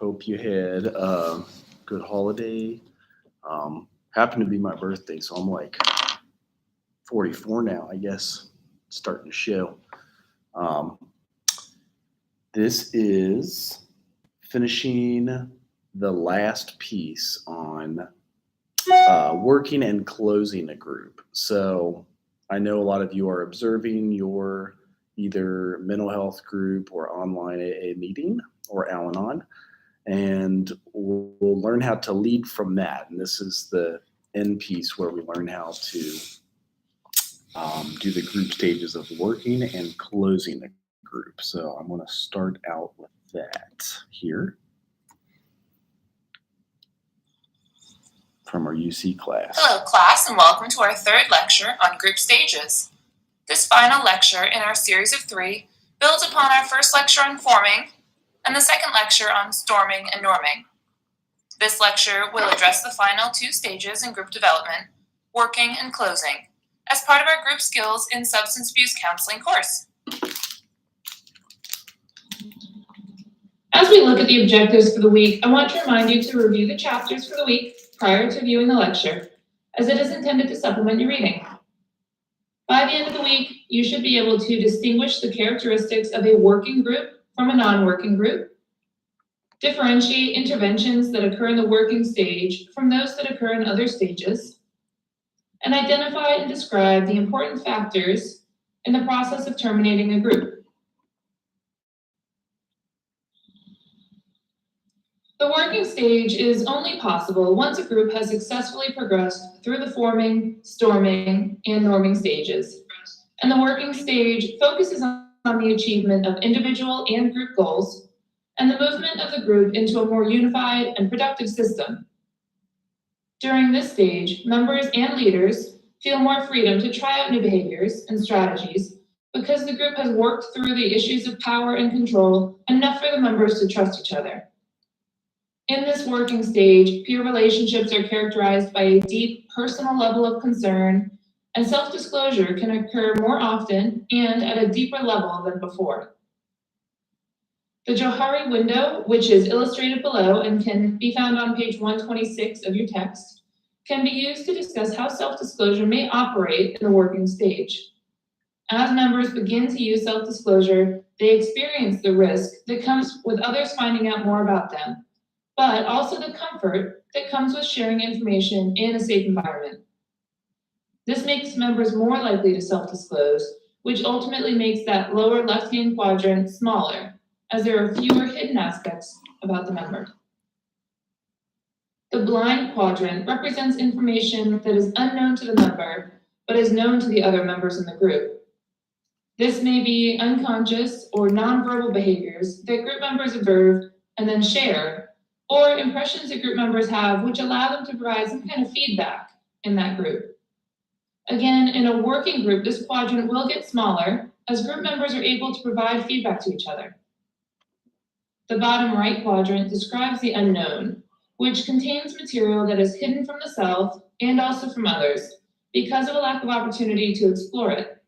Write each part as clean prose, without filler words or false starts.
Hope you had a good holiday. Happened to be my birthday, so I'm like 44 now, I guess, starting to show. Um, this is finishing the last piece on working and closing a group. So I know a lot of you are observing your either mental health group or online AA meeting or Al-Anon, and we'll learn how to lead from that. And this is the end piece where we learn how to do the group stages of working and closing the group. So I'm going to start out with that here from our UC class. Hello, class, and welcome to our third lecture on group stages. This final lecture in our series of 3 builds upon our first lecture on forming and the second lecture on storming and norming. This lecture will address the final 2 stages in group development, working and closing, as part of our group skills in substance abuse counseling course. As we look at the objectives for the week, I want to remind you to review the chapters for the week prior to viewing the lecture, as it is intended to supplement your reading. By the end of the week, you should be able to distinguish the characteristics of a working group from a non-working group, differentiate interventions that occur in the working stage from those that occur in other stages, and identify and describe the important factors in the process of terminating a group. The working stage is only possible once a group has successfully progressed through the forming, storming, and norming stages. And the working stage focuses on the achievement of individual and group goals and the movement of the group into a more unified and productive system. During this stage, members and leaders feel more freedom to try out new behaviors and strategies because the group has worked through the issues of power and control enough for the members to trust each other. In this working stage, peer relationships are characterized by a deep personal level of concern, and self-disclosure can occur more often and at a deeper level than before. The Johari Window, which is illustrated below and can be found on page 126 of your text, can be used to discuss how self-disclosure may operate in the working stage. As members begin to use self-disclosure, they experience the risk that comes with others finding out more about them, but also the comfort that comes with sharing information in a safe environment. This makes members more likely to self-disclose, which ultimately makes that lower left-hand quadrant smaller, as there are fewer hidden aspects about the member. The blind quadrant represents information that is unknown to the member, but is known to the other members in the group. This may be unconscious or nonverbal behaviors that group members observe and then share, or impressions that group members have which allow them to provide some kind of feedback in that group. Again, in a working group, this quadrant will get smaller as group members are able to provide feedback to each other. The bottom right quadrant describes the unknown, which contains material that is hidden from the self and also from others because of a lack of opportunity to explore it.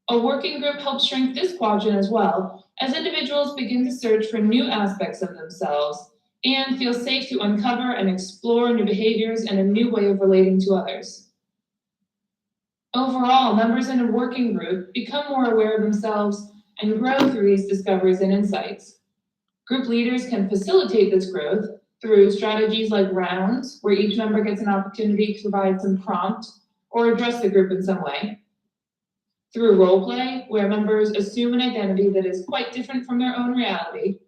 A working group helps shrink this quadrant as well, as individuals begin to search for new aspects of themselves and feel safe to uncover and explore new behaviors and a new way of relating to others. Overall, members in a working group become more aware of themselves and grow through these discoveries and insights. Group leaders can facilitate this growth through strategies like rounds, where each member gets an opportunity to provide some prompt or address the group in some way. Through role play, where members assume an identity that is quite different from their own reality,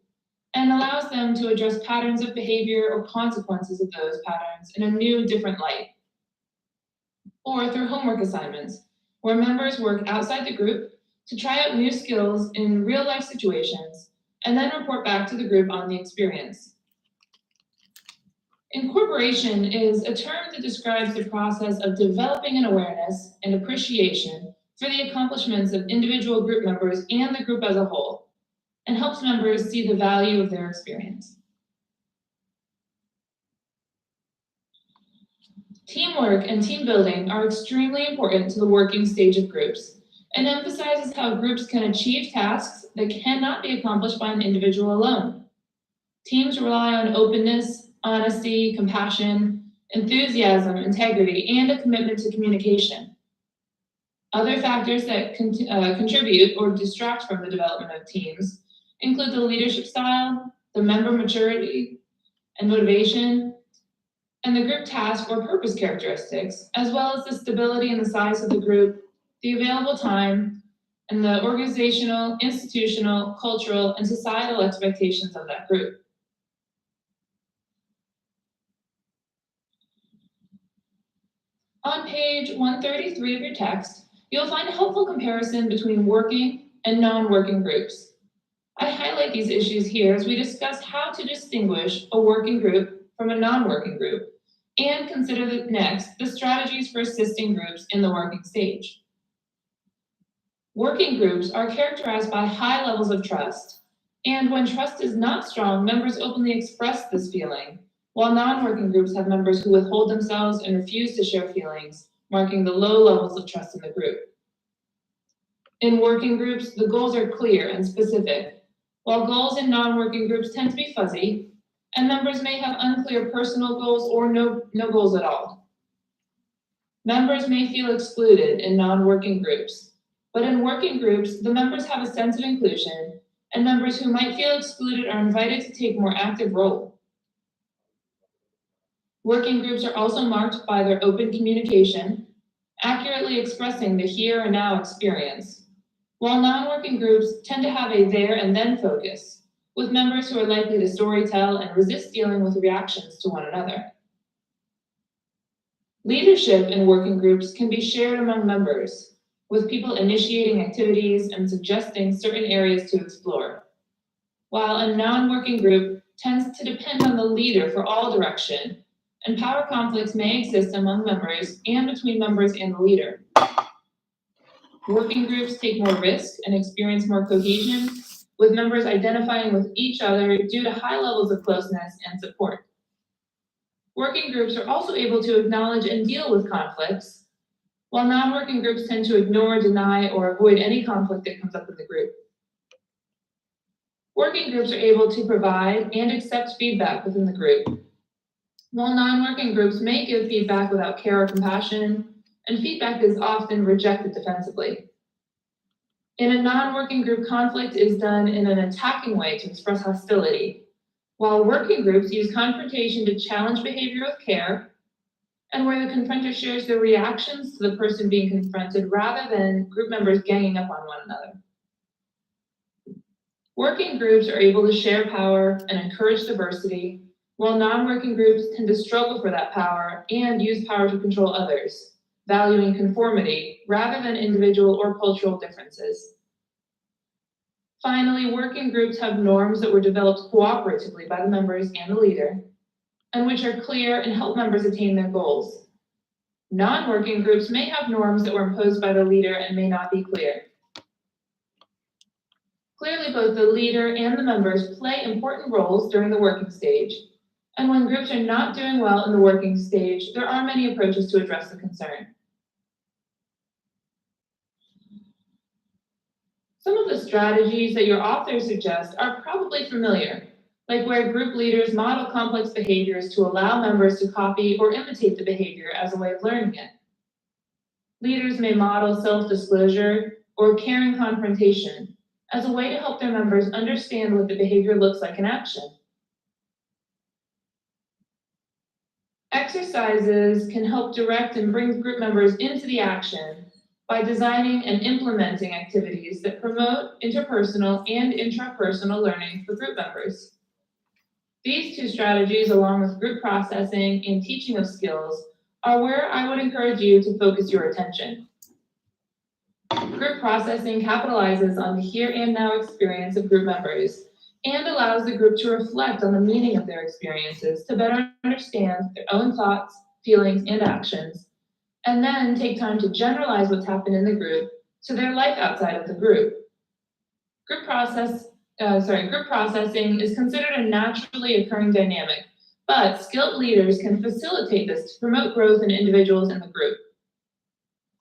and allows them to address patterns of behavior or consequences of those patterns in a new, different light. Or through homework assignments, where members work outside the group to try out new skills in real-life situations, and then report back to the group on the experience. Incorporation is a term that describes the process of developing an awareness and appreciation for the accomplishments of individual group members and the group as a whole, and helps members see the value of their experience. Teamwork and team building are extremely important to the working stage of groups, and emphasizes how groups can achieve tasks that cannot be accomplished by an individual alone. Teams rely on openness, honesty, compassion, enthusiasm, integrity, and a commitment to communication. Other factors that contribute or distract from the development of teams include the leadership style, the member maturity and motivation, and the group task or purpose characteristics, as well as the stability and the size of the group, the available time, and the organizational, institutional, cultural, and societal expectations of that group. On page 133 of your text, you'll find a helpful comparison between working and non-working groups. I highlight these issues here as we discuss how to distinguish a working group from a non-working group, and consider next the strategies for assisting groups in the working stage. Working groups are characterized by high levels of trust, and when trust is not strong, members openly express this feeling, while non-working groups have members who withhold themselves and refuse to share feelings, marking the low levels of trust in the group. In working groups, the goals are clear and specific, while goals in non-working groups tend to be fuzzy, and members may have unclear personal goals or no goals at all. Members may feel excluded in non-working groups, but in working groups, the members have a sense of inclusion, and members who might feel excluded are invited to take a more active role. Working groups are also marked by their open communication, accurately expressing the here and now experience, while non-working groups tend to have a there and then focus, with members who are likely to storytell and resist dealing with reactions to one another. Leadership in working groups can be shared among members, with people initiating activities and suggesting certain areas to explore, while a non-working group tends to depend on the leader for all direction, and power conflicts may exist among members and between members and the leader. Working groups take more risk and experience more cohesion, with members identifying with each other due to high levels of closeness and support. Working groups are also able to acknowledge and deal with conflicts, while non-working groups tend to ignore, deny, or avoid any conflict that comes up in the group. Working groups are able to provide and accept feedback within the group, while non-working groups may give feedback without care or compassion, and feedback is often rejected defensively. In a non-working group, conflict is done in an attacking way to express hostility, while working groups use confrontation to challenge behavior with care, and where the confronter shares their reactions to the person being confronted rather than group members ganging up on one another. Working groups are able to share power and encourage diversity, while non-working groups tend to struggle for that power and use power to control others, valuing conformity rather than individual or cultural differences. Finally, working groups have norms that were developed cooperatively by the members and the leader, and which are clear and help members attain their goals. Non-working groups may have norms that were imposed by the leader and may not be clear. Clearly, both the leader and the members play important roles during the working stage, and when groups are not doing well in the working stage, there are many approaches to address the concern. Some of the strategies that your authors suggest are probably familiar, like where group leaders model complex behaviors to allow members to copy or imitate the behavior as a way of learning it. Leaders may model self-disclosure or caring confrontation as a way to help their members understand what the behavior looks like in action. Exercises can help direct and bring group members into the action by designing and implementing activities that promote interpersonal and intrapersonal learning for group members. These two strategies, along with group processing and teaching of skills, are where I would encourage you to focus your attention. Group processing capitalizes on the here and now experience of group members and allows the group to reflect on the meaning of their experiences to better understand their own thoughts, feelings, and actions, and then take time to generalize what's happened in the group to their life outside of the group. Group processing is considered a naturally occurring dynamic, but skilled leaders can facilitate this to promote growth in individuals in the group.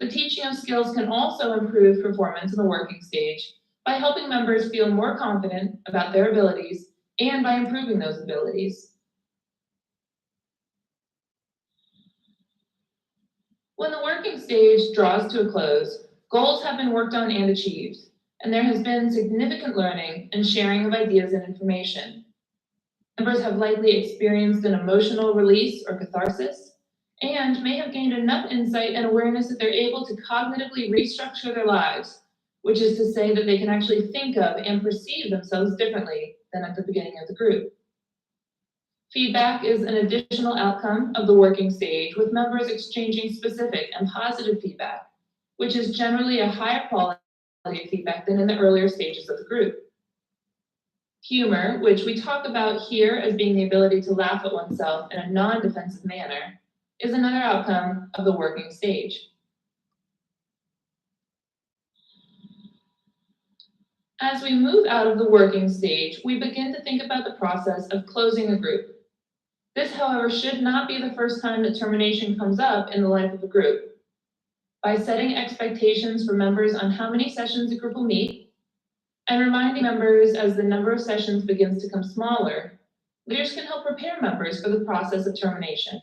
The teaching of skills can also improve performance in the working stage by helping members feel more confident about their abilities and by improving those abilities. When the working stage draws to a close, goals have been worked on and achieved, and there has been significant learning and sharing of ideas and information. Members have likely experienced an emotional release or catharsis, and may have gained enough insight and awareness that they're able to cognitively restructure their lives, which is to say that they can actually think of and perceive themselves differently than at the beginning of the group. Feedback is an additional outcome of the working stage, with members exchanging specific and positive feedback, which is generally a higher quality of feedback than in the earlier stages of the group. Humor, which we talk about here as being the ability to laugh at oneself in a non-defensive manner, is another outcome of the working stage. As we move out of the working stage, we begin to think about the process of closing a group. This, however, should not be the first time that termination comes up in the life of a group. By setting expectations for members on how many sessions a group will meet, and reminding members as the number of sessions begins to become smaller, leaders can help prepare members for the process of termination.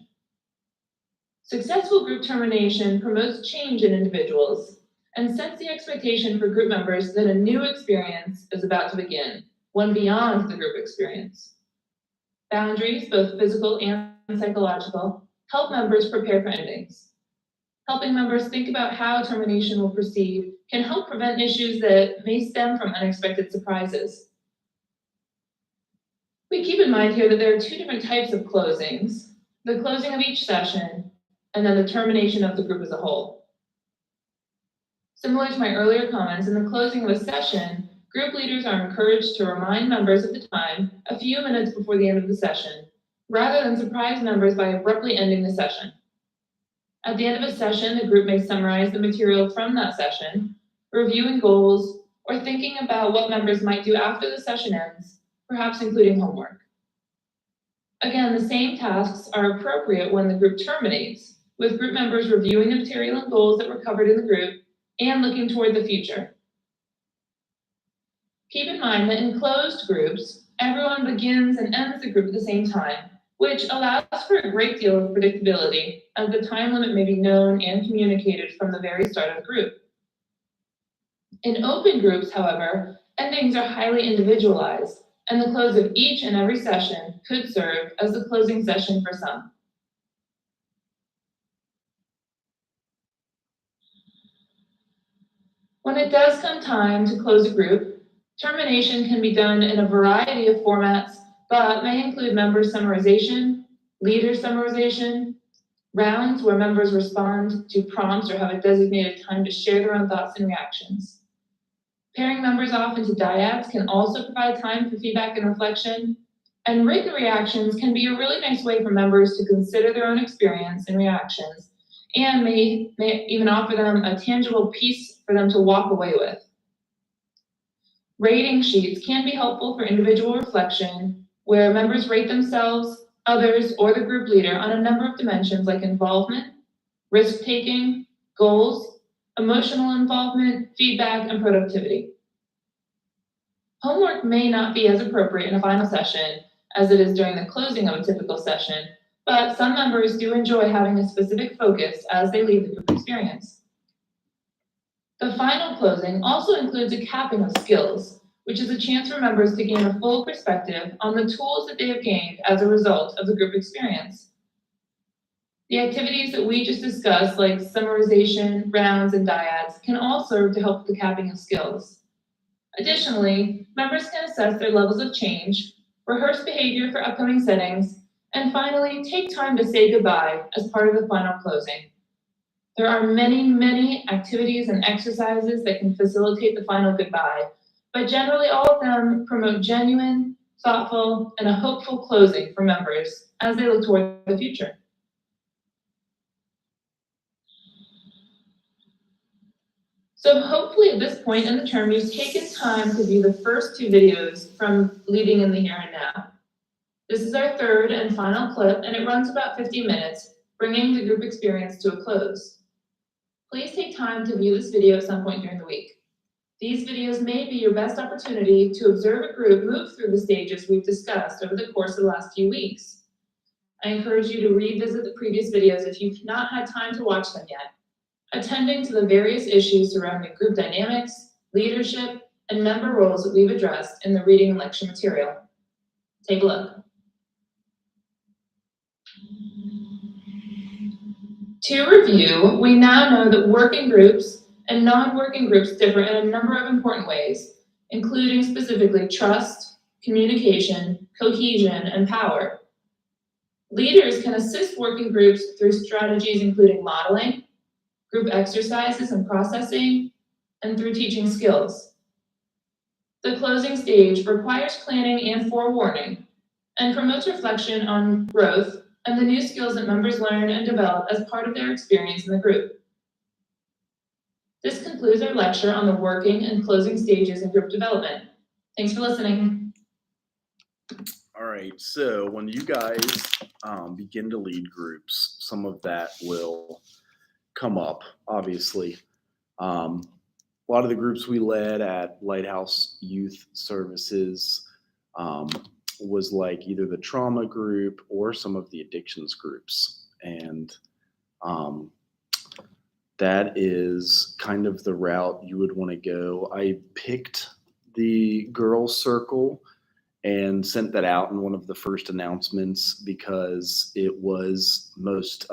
Successful group termination promotes change in individuals and sets the expectation for group members that a new experience is about to begin, one beyond the group experience. Boundaries, both physical and psychological, help members prepare for endings. Helping members think about how termination will proceed can help prevent issues that may stem from unexpected surprises. We keep in mind here that there are two different types of closings: the closing of each session, and then the termination of the group as a whole. Similar to my earlier comments, in the closing of a session, group leaders are encouraged to remind members of the time a few minutes before the end of the session, rather than surprise members by abruptly ending the session. At the end of a session, the group may summarize the material from that session, reviewing goals, or thinking about what members might do after the session ends, perhaps including homework. Again, the same tasks are appropriate when the group terminates, with group members reviewing the material and goals that were covered in the group and looking toward the future. Keep in mind that in closed groups, everyone begins and ends the group at the same time, which allows for a great deal of predictability, as the time limit may be known and communicated from the very start of the group. In open groups, however, endings are highly individualized, and the close of each and every session could serve as the closing session for some. When it does come time to close a group, termination can be done in a variety of formats, but may include member summarization, leader summarization, rounds where members respond to prompts or have a designated time to share their own thoughts and reactions. Pairing members off into dyads can also provide time for feedback and reflection, and written reactions can be a really nice way for members to consider their own experience and reactions, and may even offer them a tangible piece for them to walk away with. Rating sheets can be helpful for individual reflection, where members rate themselves, others, or the group leader on a number of dimensions like involvement, risk-taking, goals, emotional involvement, feedback, and productivity. Homework may not be as appropriate in a final session as it is during the closing of a typical session, but some members do enjoy having a specific focus as they leave the group experience. The final closing also includes a capping of skills, which is a chance for members to gain a full perspective on the tools that they have gained as a result of the group experience. The activities that we just discussed, like summarization, rounds, and dyads, can all serve to help the capping of skills. Additionally, members can assess their levels of change, rehearse behavior for upcoming settings, and finally, take time to say goodbye as part of the final closing. There are many, many activities and exercises that can facilitate the final goodbye, but generally all of them promote genuine, thoughtful, and a hopeful closing for members as they look toward the future. So hopefully at this point in the term, you've taken time to view the first two videos from Leading in the Here and Now. This is our third and final clip, and it runs about 50 minutes, bringing the group experience to a close. Please take time to view this video at some point during the week. These videos may be your best opportunity to observe a group move through the stages we've discussed over the course of the last few weeks. I encourage you to revisit the previous videos if you've not had time to watch them yet, attending to the various issues surrounding group dynamics, leadership, and member roles that we've addressed in the reading and lecture material. Take a look. To review, we now know that working groups and non-working groups differ in a number of important ways, including specifically trust, communication, cohesion, and power. Leaders can assist working groups through strategies including modeling, group exercises and processing, and through teaching skills. The closing stage requires planning and forewarning, and promotes reflection on growth and the new skills that members learn and develop as part of their experience in the group. This concludes our lecture on the working and closing stages in group development. Thanks for listening. All right, so when you guys begin to lead groups, some of that will come up, obviously. A lot of the groups we led at Lighthouse Youth Services was like either the trauma group or some of the addictions groups. And that is kind of the route you would want to go. I picked the girls' circle and sent that out in one of the first announcements because it was most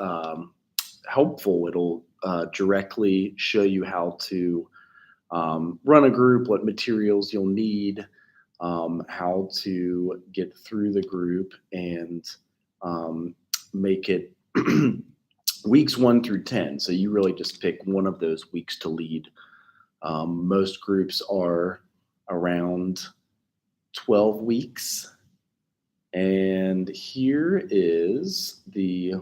helpful. It'll directly show you how to run a group, what materials you'll need, how to get through the group, and make it weeks 1 through 10. So you really just pick one of those weeks to lead. Most groups are around 12 weeks. And here is the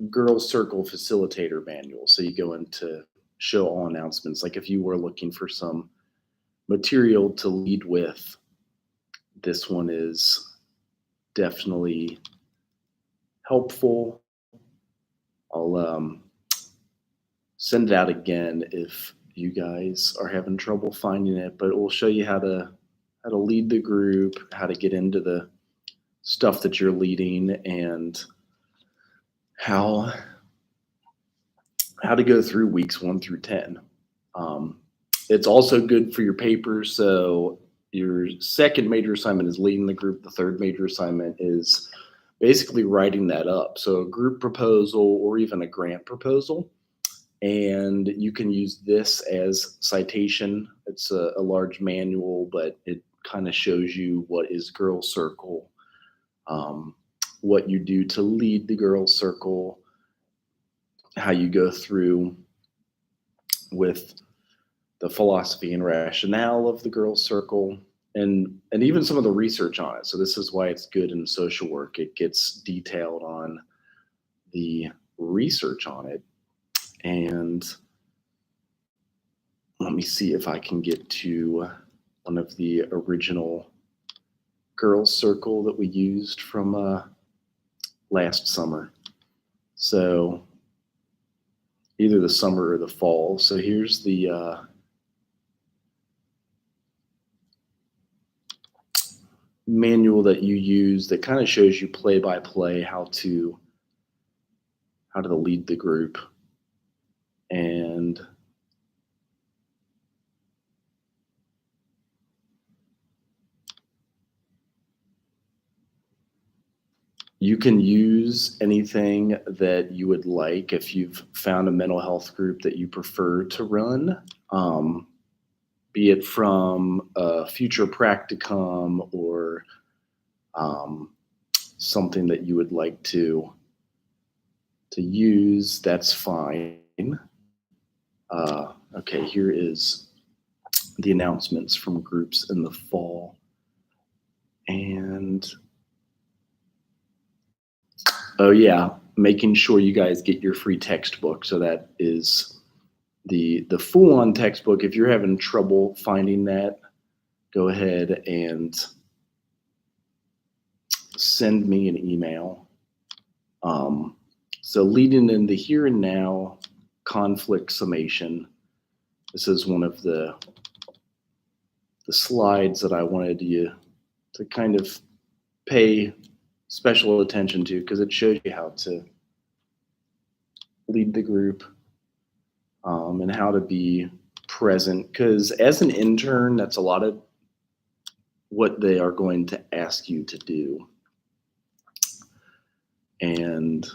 Girls Circle Facilitator Manual. So you go into show all announcements. Like if you were looking for some material to lead with, this one is definitely helpful. I'll send it out again if you guys are having trouble finding it, but it will show you how to lead the group, how to get into the stuff that you're leading, and how to go through weeks 1 through 10. It's also good for your papers. So your second major assignment is leading the group. The third major assignment is basically writing that up. So a group proposal or even a grant proposal. And you can use this as citation. It's a large manual, but it kind of shows you what is Girls Circle, what you do to lead the Girls Circle, how you go through with the philosophy and rationale of the Girls Circle, and even some of the research on it. So this is why it's good in social work. It gets detailed on the research on it. And let me see if I can get to one of the original Girls Circle that we used from last summer. So either the summer or the fall. So here's the manual that you use that kind of shows you play by play how to lead the group. And you can use anything that you would like. If you've found a mental health group that you prefer to run, be it from a future practicum or something that you would like to use, that's fine. Okay, here is the announcements from groups in the fall. And oh yeah, making sure you guys get your free textbook. So that is the full-on textbook. If you're having trouble finding that, go ahead and send me an email. So leading in the here and now conflict summation. This is one of the slides that I wanted you to kind of pay special attention to, because it shows you how to lead the group and how to be present. Because as an intern, that's a lot of what they are going to ask you to do. And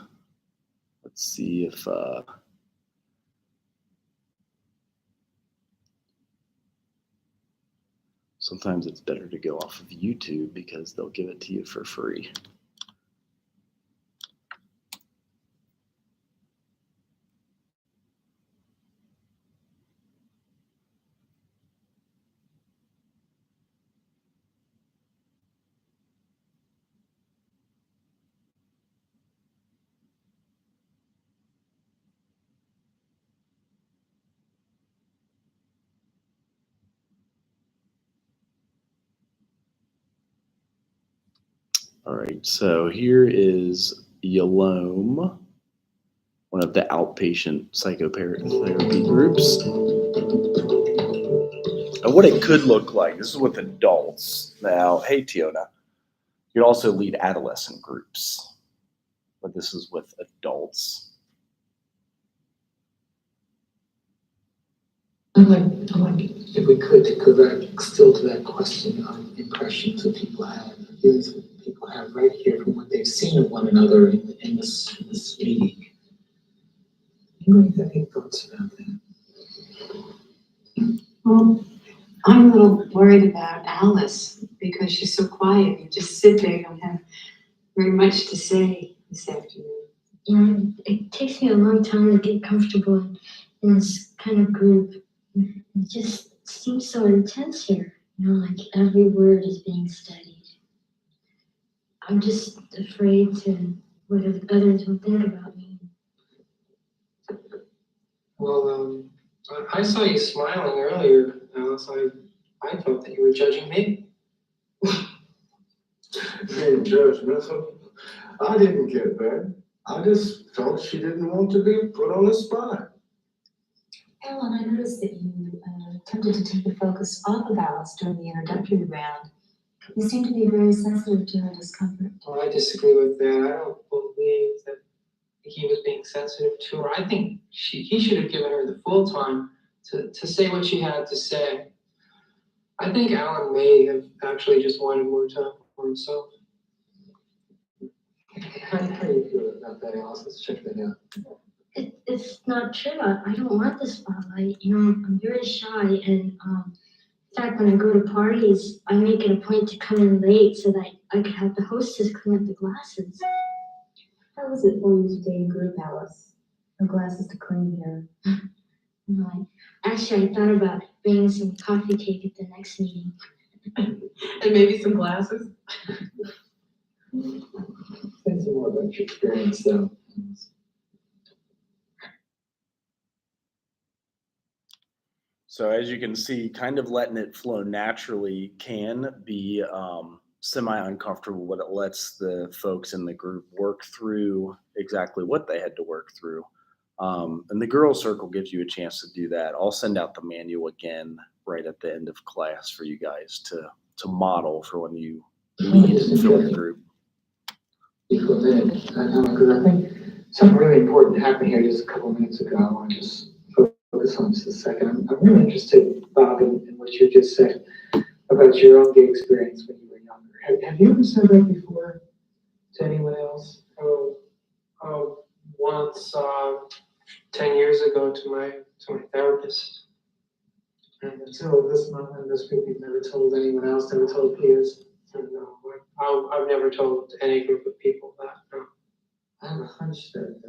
let's see if sometimes it's better to go off of YouTube because they'll give it to you for free. All right, so here is Yalom, one of the outpatient psychotherapy groups. And what it could look like, this is with adults. Now, hey, Tiona, you could also lead adolescent groups, but this is with adults. I'd like, if we could, to go back still to that question of impressions that people have, feelings that people have right here from what they've seen of one another in this meeting. Anybody have any thoughts about that? Well, I'm a little worried about Alice because she's so quiet. You just sit there, you don't have very much to say this afternoon. Yeah, it takes me a long time to get comfortable in this kind of group. It just seems so intense here. You know, like every word is being studied. I'm just afraid to what others will think about me. Well, I saw you smiling earlier, Alice. I thought that you were judging me. Being judgmental? I didn't get that. I just felt she didn't want to be put on the spot. Ellen, I noticed that you attempted to take the focus off of Alice during the introductory round. You seem to be very sensitive to her discomfort. Well, I disagree with that. I don't believe that he was being sensitive to her. I think he should have given her the full time to say what she had to say. I think Alan may have actually just wanted more time for himself. How do you feel about that, Alice? Let's check that out. It's not true. I don't want the spotlight. You know, I'm very shy, and in fact, when I go to parties, I make it a point to come in late so that I could have the hostess clean up the glasses. How was it for you to stay in group, Alice? No glasses to clean here. No, actually, I thought about bringing some coffee cake at the next meeting. And maybe some glasses. Say some more about your experience, though. So as you can see, kind of letting it flow naturally can be semi-uncomfortable, but it lets the folks in the group work through exactly what they had to work through. And the girls circle gives you a chance to do that. I'll send out the manual again right at the end of class for you guys to model for when you lead and fill your group. For a minute, because I think something really important happened here just a couple minutes ago. I want to just focus on just a second. I'm really interested, Bob, in what you just said about your own gay experience when you were younger. Have you ever said that before to anyone else? Once 10 years ago to my therapist. And until this moment, this week, you've never told anyone else, never told peers? No, I've never told any group of people that. No. I have a hunch that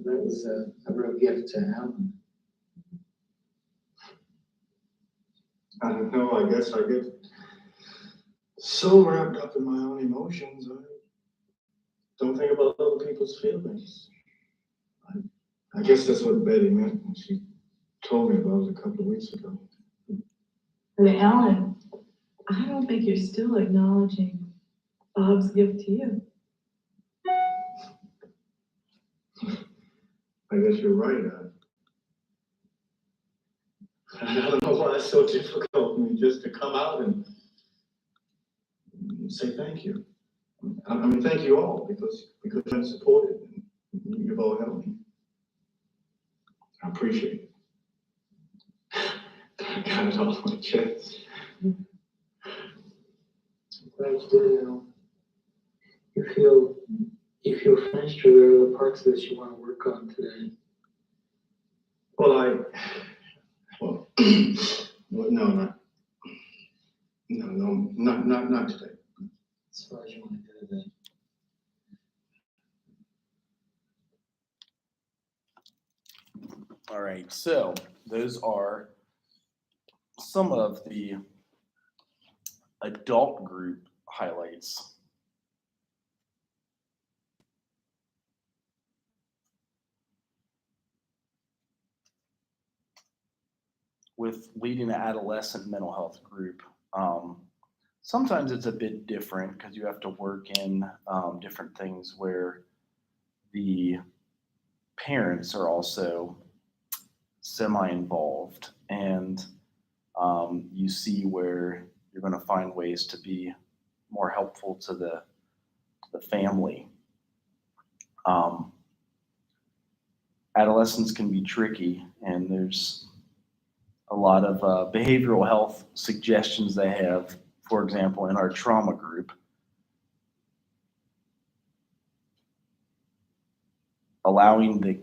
that was a real gift to Alan. I don't know, I guess I get so wrapped up in my own emotions, I don't think about other people's feelings. I guess that's what Betty meant when she told me about it a couple of weeks ago. But Alan, I don't think you're still acknowledging Bob's gift to you. I guess you're right. I don't know why it's so difficult for me just to come out and say thank you. I mean, thank you all, because I'm supported, and you've all helped me. I appreciate it. I got it all on my chest. I'm glad you did it, Al. You feel finished, or there are other parts of this you want to work on today? Well, not today. As far as you want to go today. All right, so those are some of the adult group highlights. With leading an adolescent mental health group, sometimes it's a bit different because you have to work in different things where the parents are also semi-involved, and you see where you're going to find ways to be more helpful to the family. Adolescents can be tricky, and there's a lot of behavioral health suggestions they have. For example, in our trauma group, allowing the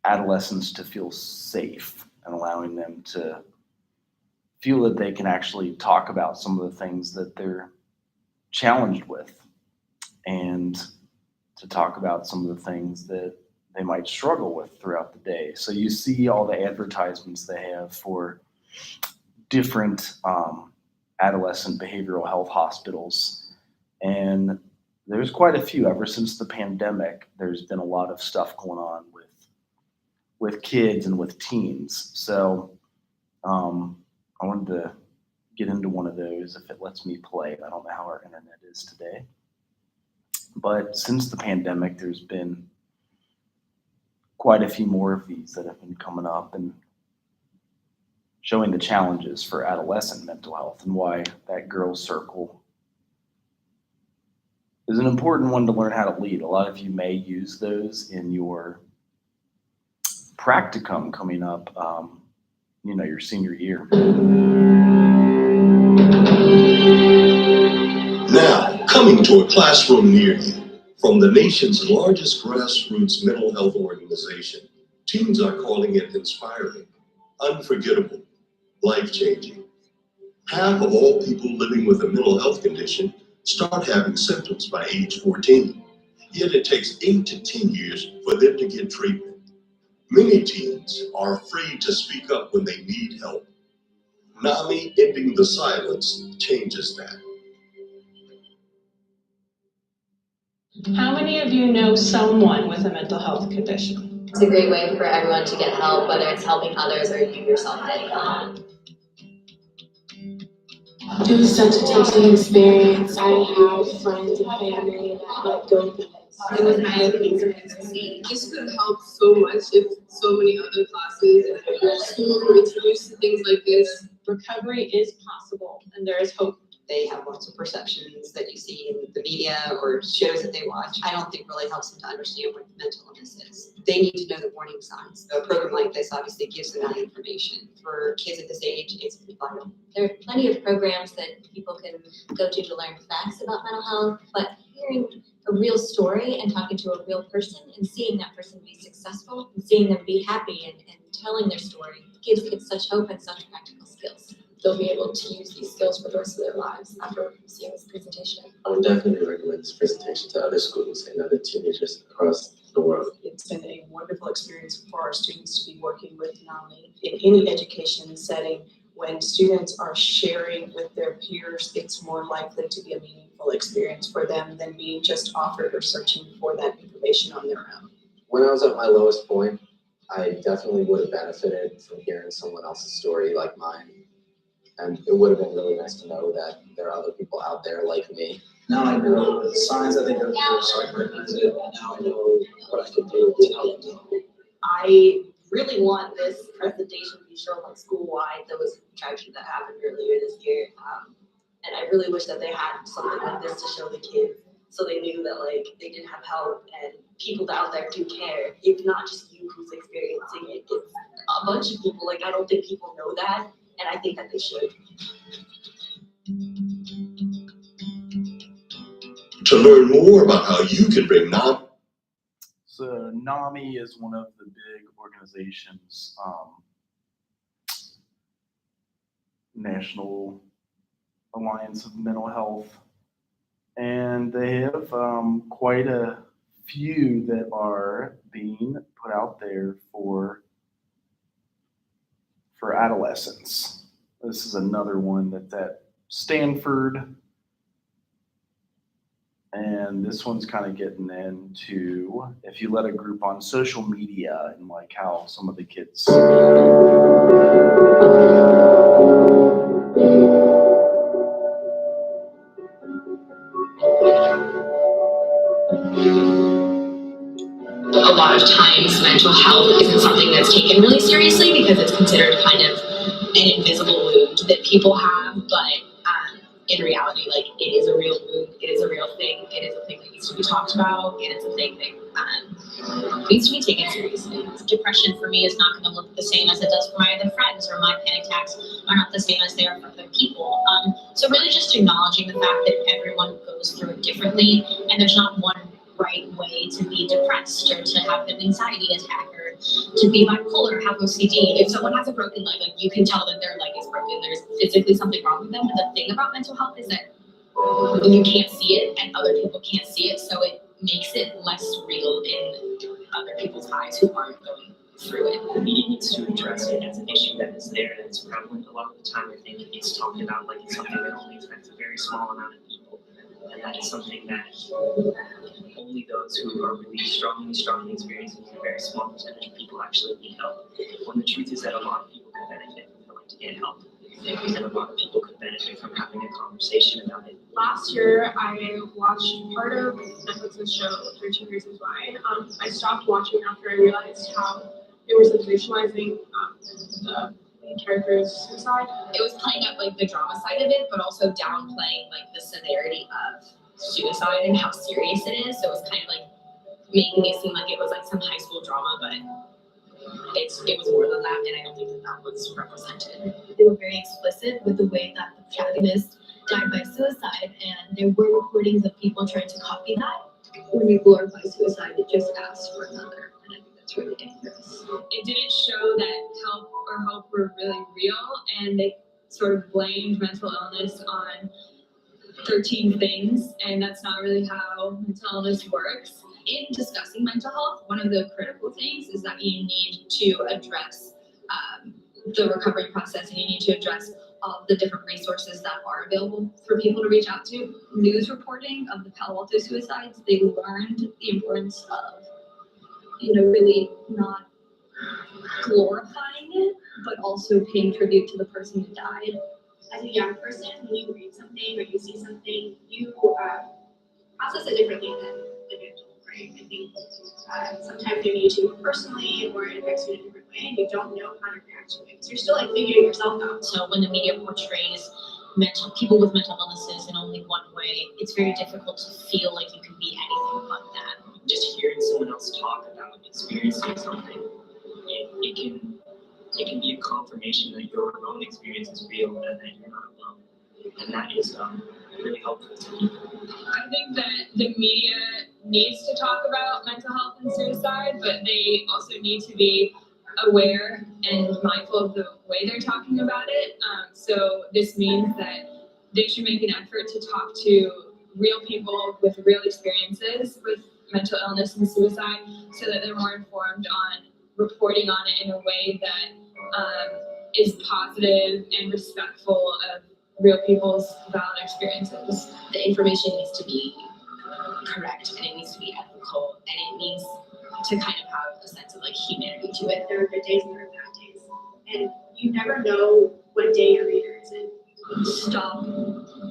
adolescents to feel safe and allowing them to feel that they can actually talk about some of the things that they're challenged with, and to talk about some of the things that they might struggle with throughout the day. So you see all the advertisements they have for different adolescent behavioral health hospitals. And there's quite a few. Ever since the pandemic, there's been a lot of stuff going on with kids and with teens. So I wanted to get into one of those if it lets me play. I don't know how our internet is today. But since the pandemic, there's been quite a few more of these that have been coming up and showing the challenges for adolescent mental health and why that girls' circle is an important one to learn how to lead. A lot of you may use those in your practicum coming up, your senior year. Now, coming to a classroom near you, from the nation's largest grassroots mental health organization, teens are calling it inspiring, unforgettable, life-changing. Half of all people living with a mental health condition start having symptoms by age 14, yet it takes 8 to 10 years for them to get treatment. Many teens are afraid to speak up when they need help. NAMI Ending the Silence changes that. How many of you know someone with a mental health condition? It's a great way for everyone to get help, whether it's helping others or you yourself getting help. It was such a touching experience. I have friends and family that go through this. It was my experience to see. This could help so much if so many other classes and schools were introduced to things like this. Recovery is possible, and there is hope. They have lots of perceptions that you see in the media or shows that they watch. I don't think really helps them to understand what mental illness is. They need to know the warning signs. A program like this obviously gives them that information. For kids at this age, it's vital. There are plenty of programs that people can go to learn facts about mental health, but hearing a real story and talking to a real person and seeing that person be successful and seeing them be happy and telling their story gives kids such hope and such practical skills. They'll be able to use these skills for the rest of their lives after seeing this presentation. I would definitely recommend this presentation to other schools and other teenagers across the world. It's been a wonderful experience for our students to be working with NAMI in any education setting. When students are sharing with their peers, it's more likely to be a meaningful experience for them than being just offered or searching for that information on their own. When I was at my lowest point, I definitely would have benefited from hearing someone else's story like mine. And it would have been really nice to know that there are other people out there like me. Now I know the signs that they go through, so I can recognize it. Now I know what I can do to help them. I really want this presentation to be show like school-wide. There was a tragedy that happened earlier this year. And I really wish that they had something like this to show the kids so they knew that like they did have help and people out there do care. It's not just you who's experiencing it, it's a bunch of people. Like I don't think people know that, and I think that they should. To learn more about how you can bring So NAMI is one of the big organizations, National Alliance of Mental Health, and they have quite a few that are being put out there for adolescents. This is another one that's at Stanford, and this one's kind of getting into if you let a group on social media and like how some of the kids a lot of times mental health isn't something that's taken really seriously because it's considered kind of an invisible wound that people have, but in reality, like it is a real wound, it is a real thing, it is a thing that needs to be talked about, and it's a thing that needs to be taken seriously. Depression for me is not going to look the same as it does for my other friends, or my panic attacks are not the same as they are for other people. So really just acknowledging the fact that everyone goes through it differently, and there's not one right way to be depressed or to have an anxiety attack or to be bipolar, have OCD. If someone has a broken leg, like you can tell that their leg is broken. There's physically something wrong with them. And the thing about mental health is that you can't see it and other people can't see it, so it makes it less real in other people's eyes who aren't going through it. The media needs to address it as an issue that is there and it's prevalent. A lot of the time I think it's talked about like it's something that only affects a very small amount of people. And that is something that only those who are really strongly experiencing a very small percentage of people actually need help. When the truth is that a lot of people could benefit from going to get help. And a lot of people could benefit from having a conversation about it. Last year, I watched part of Netflix's show, 13 Reasons Why. I stopped watching after I realized how they were sensationalizing the main character's suicide. It was playing up like the drama side of it, but also downplaying like the severity of suicide and how serious it is. So it was kind of like making it seem like it was like some high school drama, but it was more than that, and I don't think that was represented. They were very explicit with the way that the protagonist died by suicide, and there were recordings of people trying to copy that. When you glorify suicide, it just asks for another, and I think that's really dangerous. It didn't show that help or hope were really real, and they sort of blamed mental illness on 13 things, and that's not really how mental illness works. In discussing mental health, one of the critical things is that you need to address the recovery process, and you need to address all the different resources that are available for people to reach out to. News reporting of the Palo Alto suicides, they learned the importance of, really not glorifying it, but also paying tribute to the person who died. As a young person, when you read something or you see something, you process it differently than an adult, right? I think sometimes you need to personally, or it affects you in a different way, and you don't know how to react to it. So you're still like figuring yourself out. So when the media portrays people with mental illnesses in only one way, it's very difficult to feel like you can be anything but that. Just hearing someone else talk about experiencing something, it can be a confirmation that your own experience is real and that you're not alone. And that is really helpful to people. I think that the media needs to talk about mental health and suicide, but they also need to be aware and mindful of the way they're talking about it. So this means that they should make an effort to talk to real people with real experiences with mental illness and suicide so that they're more informed on reporting on it in a way that is positive and respectful of real people's valid experiences. The information needs to be correct, and it needs to be ethical, and it needs to kind of have a sense of like humanity to it. There are good days and there are bad days, and you never know what day your reader is in. Stop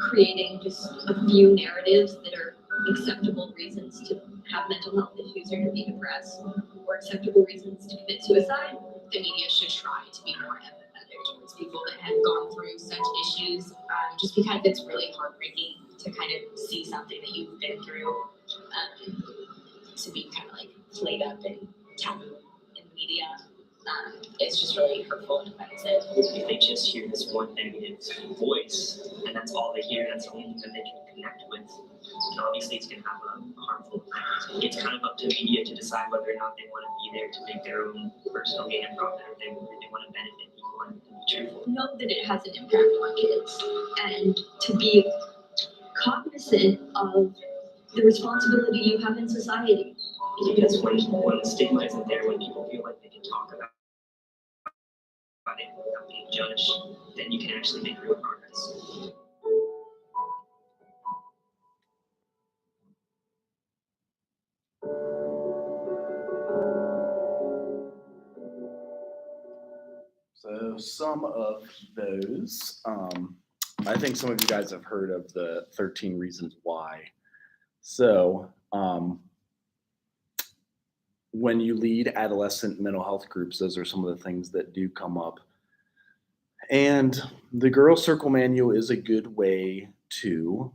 creating just a few narratives that are acceptable reasons to have mental health issues or to be depressed, or acceptable reasons to commit suicide, the media should try to be more empathetic towards people that have gone through such issues, just because it's really heartbreaking to kind of see something that you've been through, to be kind of like played up and taboo in the media. It's just really hurtful and offensive. If they just hear this one negative voice, and that's all they hear, that's the only thing that they can connect with, then obviously it's going to have a harmful effect. It's kind of up to media to decide whether or not they want to be there to make their own personal gain and profit, or they want to benefit people and be truthful. Know that it has an impact on kids, and to be cognizant of the responsibility you have in society. Because when the stigma isn't there, when people feel like they can talk about it without being judged, then you can actually make real progress. So some of those, I think some of you guys have heard of the 13 reasons why. So when you lead adolescent mental health groups, those are some of the things that do come up. And the Girl Circle Manual is a good way to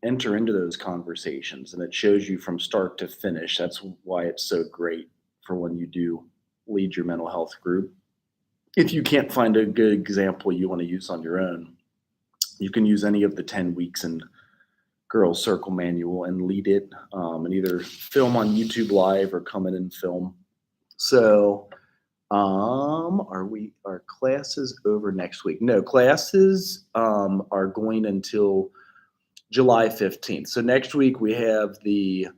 enter into those conversations, and it shows you from start to finish. That's why it's so great for when you do lead your mental health group. If you can't find a good example you want to use on your own, you can use any of the 10 weeks in Girl Circle Manual and lead it, and either film on YouTube Live or come in and film. So are classes over next week? No, classes are going until July 15th. So next week we have the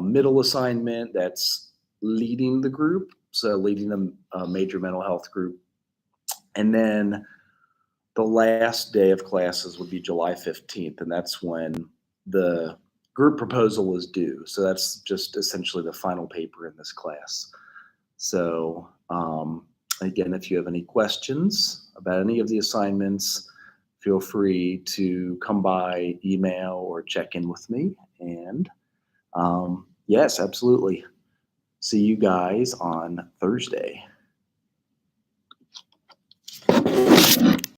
middle assignment that's leading the group, so leading a major mental health group. And then the last day of classes would be July 15th, and that's when the group proposal is due. So that's just essentially the final paper in this class. So again, if you have any questions about any of the assignments, feel free to come by email or check in with me. And yes, absolutely. See you guys on Thursday.